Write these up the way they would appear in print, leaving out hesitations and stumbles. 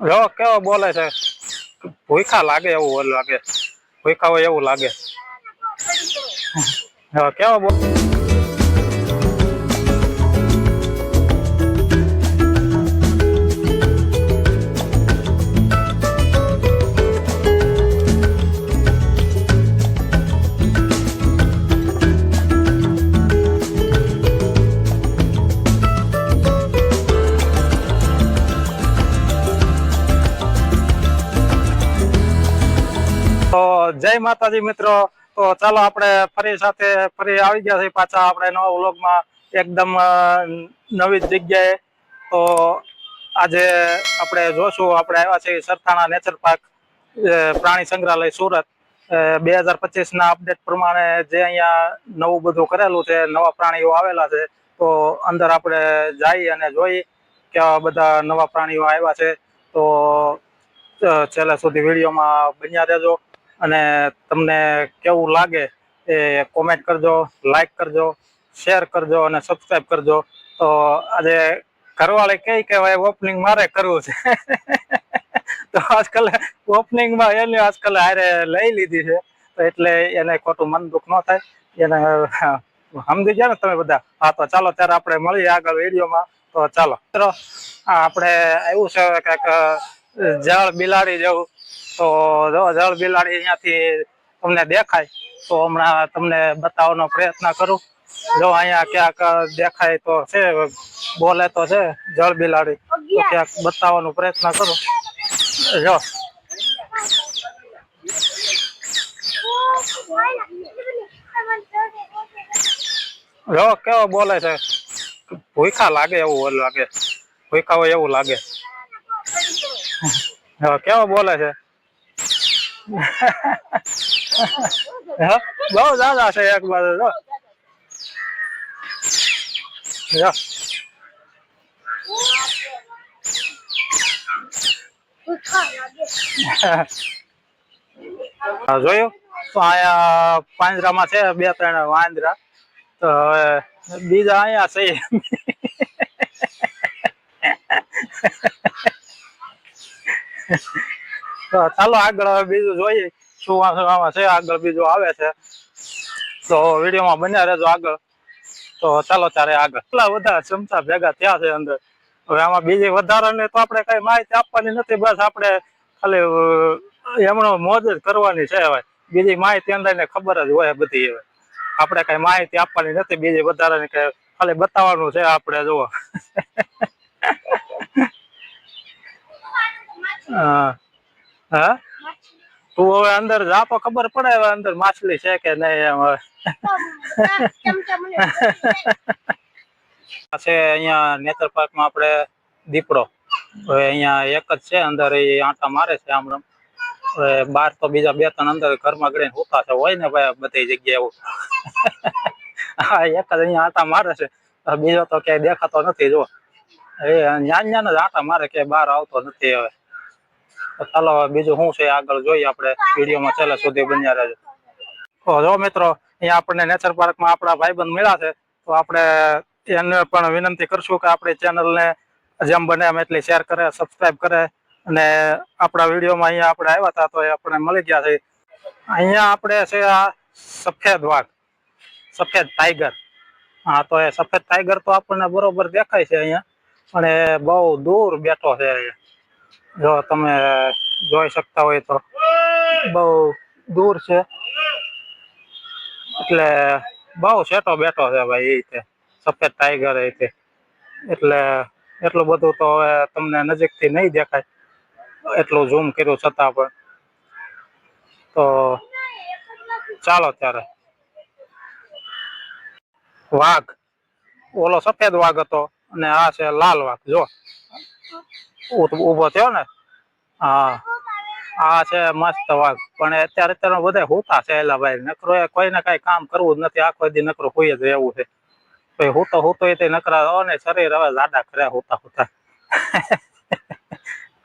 જો કેવો બોલે છે, ભૂખા લાગે એવું લાગે, ભૂખા હોય એવું લાગે. હા કેવો તો જય માતાજી મિત્રો. તો ચાલો આપણે ફરી આવી ગયા છે પાછા આપણે નવા વ્લોગમાં, એકદમ નવી જગ્યાએ. તો આજે આપણે જોશું, આપણે આવ્યા છીએ સરથાણા નેચર પાર્ક, પ્રાણી સંગ્રહાલય સુરત. 2025 ના અપડેટ પ્રમાણે જે અહીંયા નવું બધું કરેલું છે, નવા પ્રાણીઓ આવેલા છે. તો અંદર આપણે જઈ અને જોઈ કેવા બધા નવા પ્રાણીઓ આવ્યા છે. તો છેલ્લા સુધી વિડીયોમાં બન્યા રહેજો. અને તમને કેવું લાગે એ કોમેન્ટ કરજો, લાઈક કરજો, શેર કરજો અને સબસ્ક્રાઈબ કરજો. તો આજે ઘરવાળી કઈ કહેવાય ઓપનિંગ મારે કરવું છે. તો આજકાલ ઓપનિંગમાં એને આજકાલ હારે લઈ લીધી છે. તો એટલે એને ખોટું મન દુઃખ ન થાય, એને સમજી ગયા ને તમે બધા. હા તો ચાલો ત્યારે આપણે મળીએ આગળ વિડીયોમાં. તો ચાલો મિત્રો, આપણે આવ્યું છે કંઈક જળ બિલાડી જેવું. તો જો જળ બિલાડી અહીંયાથી તમને દેખાય તો હમણાં તમને બતાવવાનો પ્રયત્ન કરું. જો અહીંયા ક્યાંક દેખાય તો છે, બોલે તો છે જળ બિલાડી, તો ક્યાંક બતાવવાનો પ્રયત્ન કરું. જો જો કેવો બોલે છે, ભૂખા લાગે એવું લાગે, ભૂખા હોય એવું લાગે. કેવો બોલે છે. બહુ દાદા છે એક બાજુ. જો જોયું તો અહીંયા પાંજરામાં છે 2-3 વાંદરા. તો હવે બીજા અહીંયા છે. તો ચાલો આગળ હવે બીજું જોઈએ શું આમાં છે, આગળ બીજું આવે છે. તો વિડીયોમાં બન્યા રહેજો આગળ. તો ચાલો ત્યારે આગળ. એટલા બધા ચમચા ભેગા થયા છે અંદર. હવે આમાં બીજી વધારાને તો આપણે કઈ માહિતી આપવાની નથી, બસ આપણે ખાલી એમનો મોજ જ કરવાની છે. હવે બીજી માહિતી અંદરને ખબર જ હોય બધી. હવે આપણે કઈ માહિતી આપવાની નથી બીજી વધારાની, કે ખાલી બતાવવાનું છે આપણે. જુઓ. હા તું હવે અંદર જા તો ખબર પડે હવે અંદર માછલી છે કે નહીં એમ. હવે છે અહીંયા નેચર પાર્કમાં આપણે દીપડો. હવે અહીંયા એક જ છે અંદર, એ આંટા મારે છે આમણમ. હવે બાર તો બીજા 2-3 અંદર ઘરમાં ગળીને હોતા છે, હોય ને ભાઈ બધી જગ્યાએ એવું. હા એક જ અહીંયા આંટા મારે છે, બીજો તો ક્યાંય દેખાતો નથી. જો એ ન્યાન જ આંટા મારે, કે બહાર આવતો નથી. હવે ચાલો બીજું શું છે આગળ જોઈએ આપણે વિડીયોમાં, છેલ્લે સુધી બન્યા રહેજો. તો જો મિત્રો, અહીંયા આપણને નેચર પાર્કમાં આપણા ભાઈબંધ મળ્યા છે. તો આપણે એને પણ વિનંતી કરશું કે આપણી ચેનલને જેમ બને એમ એટલી શેર કરે, સબસ્ક્રાઈબ કરે. અને આપણા વિડીયોમાં અહીંયા આપણે આવ્યા હતા તો એ આપણે મળી ગયા છે. અહીંયા આપણે છે આ સફેદ વાઘ, સફેદ ટાઈગર. હા તો એ સફેદ ટાઈગર તો આપણને બરોબર દેખાય છે અહીંયા, પણ એ બહુ દૂર બેઠો છે. જો તમે જોઈ શકતા હોય તો બહુ દૂર છે, એટલે બહુ સેટો બેઠો છે ભાઈ. એ રીતે સફેદ ટાઈગર એ રીતે, એટલે એટલું બધું તો હવે તમને નજીકથી નહીં દેખાય, એટલું ઝૂમ કર્યું છતાં પણ. તો ચાલો ત્યારે. વાઘ ઓલો સફેદ વાઘ હતો અને આ છે લાલ વાઘ. જો ઉભો થયો ને. હા આ છે મસ્ત વાઘ, પણ અત્યારે બધા હોતા છે. એલા ભાઈ નકરો કોઈને કઈ કામ કરવું જ નથી, આખો દી નકરો હોઈ જ રહેવું છે. હોતો એ નકરા ને શરીર હવે લાડા કર્યા હોતા.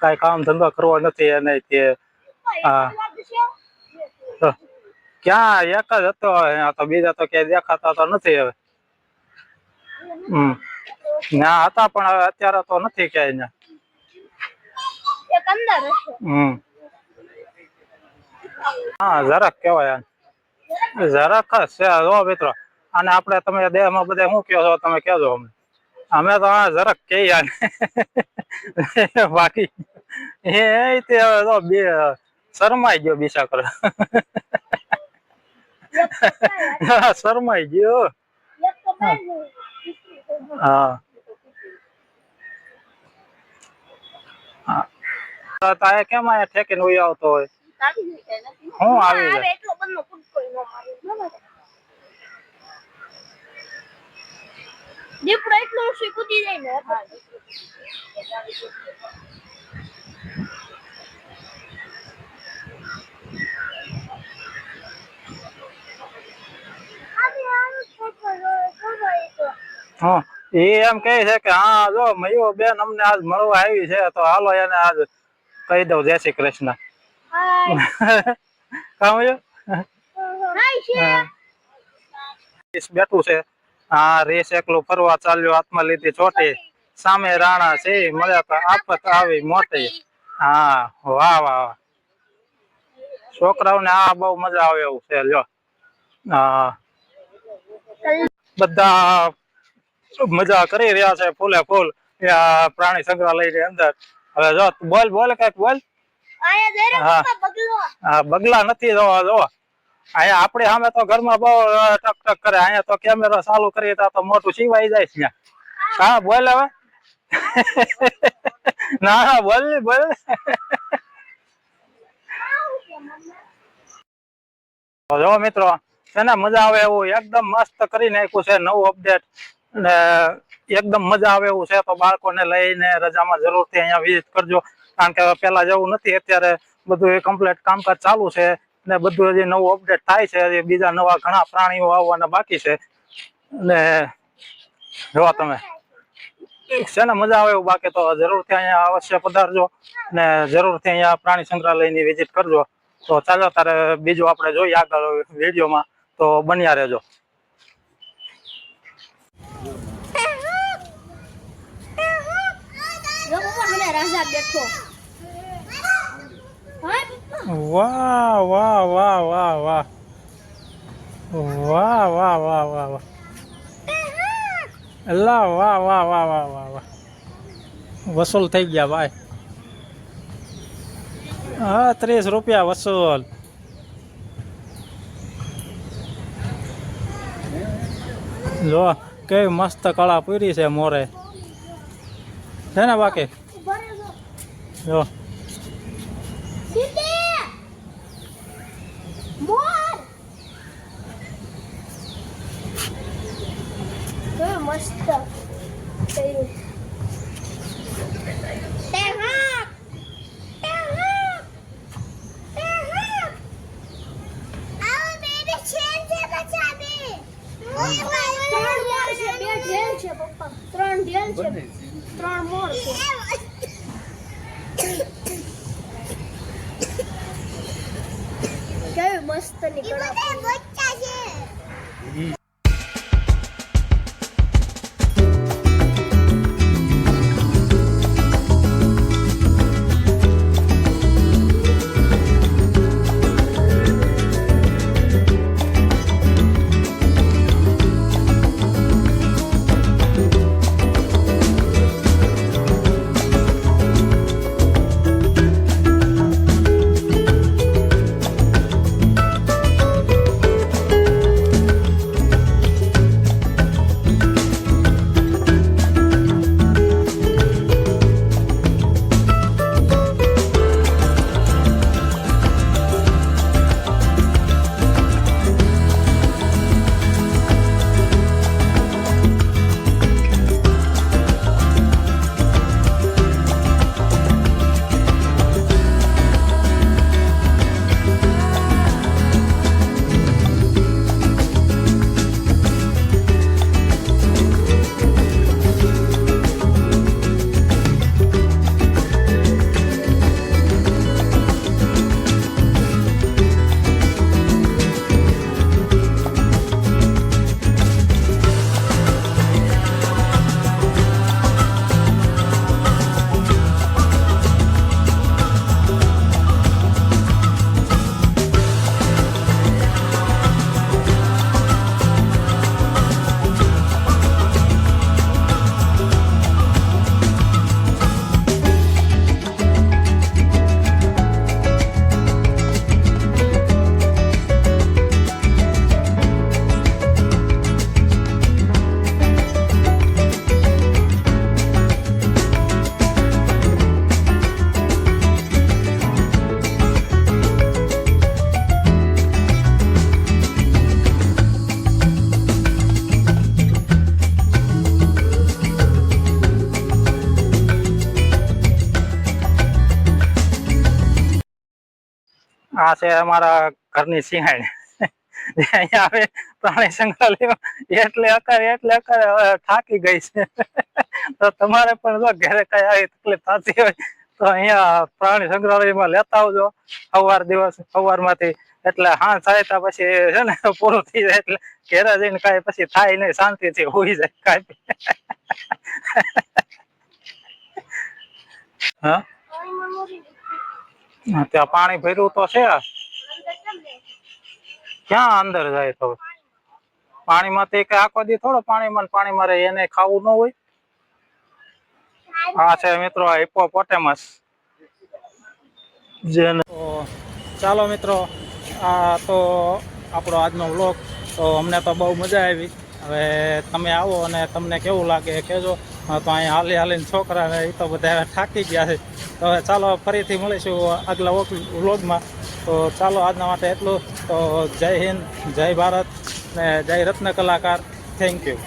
કઈ કામ ધંધો કરવો નથી એને કે. હા ક્યાં એક જ હતો, તો બીજા તો ક્યાંય દેખાતા તો નથી હવે. ના હતા પણ હવે અત્યારે તો નથી ક્યાંય. એક અંદર હશે. હા જરાક કહેવાય જરાક જ છે જો મિત્રો. અને આપણે તમે દેહમાં બધા શું કહો છો તમે કહેજો અમને. અમે તો હા જરાક કહીએ બાકી એ તે હવે બે શરમાઈ ગયો બીસા કરે. શરમાઈ ગયો. હા તારે કેમ અહીંયા ઠેકીને ઉઈ આવતો હોય? હું આવી જાય એટલો બંધો કૂદકો નો મારે દીપડો એટલો ઊંચી કૂદી જાય ને. હા એ એમ કહે છે કે હા જો મયુર બેન અમને આજ મળવા આવી છે તો હાલો એને આજ કહી દઉં જય શ્રી કૃષ્ણ. બેઠું છે હા રેસ એકલો ફરવા ચાલ્યો હાથમાં લીધી ચોટી સામે રાણા છે મળ્યા તો આફત આવી મોટી. હા વાહ વાહ છોકરાઓને આ બહુ મજા આવે એવું છે લ્યો. હા બધા મજા કરી રહ્યા છે ફૂલે ફૂલ પ્રાણી સંગ્રહાલય ની અંદર. હવે જો બોલ બોલ કઈક બોલ. હા બગલા નથી જોવા જો અહીંયા આપણે સામે તો ઘરમાં બહુ ટક ટક કરે અહીંયા તો કેમેરો ચાલુ કરીએ તો મોટું સીવાઈ જાય છે. હા બોલ હવે. ના બોલ બોલ. જો મિત્રો એને મજા આવે એવું એકદમ મસ્ત કરી નાખ્યું છે નવું અપડેટ ને એકદમ મજા આવે એવું છે તો બાળકોને લઈને રજામાં જરૂરથી અહીંયા વિઝિટ કરજો. કારણ કે પેલા જેવું નથી અત્યારે બધું કમ્પ્લીટ કામકાજ ચાલુ છે ને બધું હજી નવું અપડેટ થાય છે. હજી બીજા નવા ઘણા પ્રાણીઓ આવવાના બાકી છે ને જો તમે છે ને મજા આવે એવું બાકી તો જરૂરથી અહીંયા અવશ્ય પધારજો ને જરૂરથી અહીંયા પ્રાણી સંગ્રહાલયની વિઝિટ કરજો. તો ચાલો તારે બીજું આપણે જોઈએ આગળ વિડીયોમાં તો બન્યા રહેજો. વાહ વાહ વાહ વાહ વાહ વાહ વાહ વાહ વાહ વાહ અલ્લાહ વાહ વાહ વાહ વાહ વાહ વાહ વસૂલ થઈ ગયા ભાઈ. હા 30 રૂપિયા વસૂલ. જો કેવી મસ્ત કળા પૂરી છે મોરે છે ને બાકી જો મસ્ત ત્રણ ઢેલ છે 3 મોર છે. કેવી મસ્ત નીકળ્યા. આ છે અમારા ઘરની સિંહાણી જે અહીંયા આવે પ્રાણી સંગ્રહાલય એટલે અકારે હવે થાકી ગઈ છે. તો તમારે પણ જો ઘરે કઈ આવી તકલીફ થતી હોય તો અહીંયા પ્રાણી સંગ્રહાલયમાં લેતા આવજો સવારમાંથી. એટલે હા થાય પછી છે ને પૂરું થઈ જાય એટલે ઘેરે જઈને કાંઈ પછી થાય નહીં, શાંતિથી હોઈ જાય કાંઈ. હા પાણીમાં મોરી હા, ત્યાં પાણી ભર્યું તો છે. અંદર કેમ લે? ક્યાં અંદર જાય તો પાણીમાંથી કે આખો દી થોડો પાણીમાં રહે, એને ખાવું ન હોય. આ છે મિત્રો હિપ્પોપોટેમસ. જેને ચાલો મિત્રો, આ તો આપણો આજનો વ્લોગ. તો અમને તો બહુ મજા આવી. હવે તમે આવો અને તમને કેવું લાગે એ કહેજો. તો અહીંયા હાલીને છોકરાને એ તો બધા હવે થાકી ગયા છે. તો હવે ચાલો ફરીથી મળીશું આગલા વ્લોગમાં. તો ચાલો આજના માટે એટલું. તો જય હિન્દ, જય ભારત ને જય રત્ન કલાકાર. Thank you.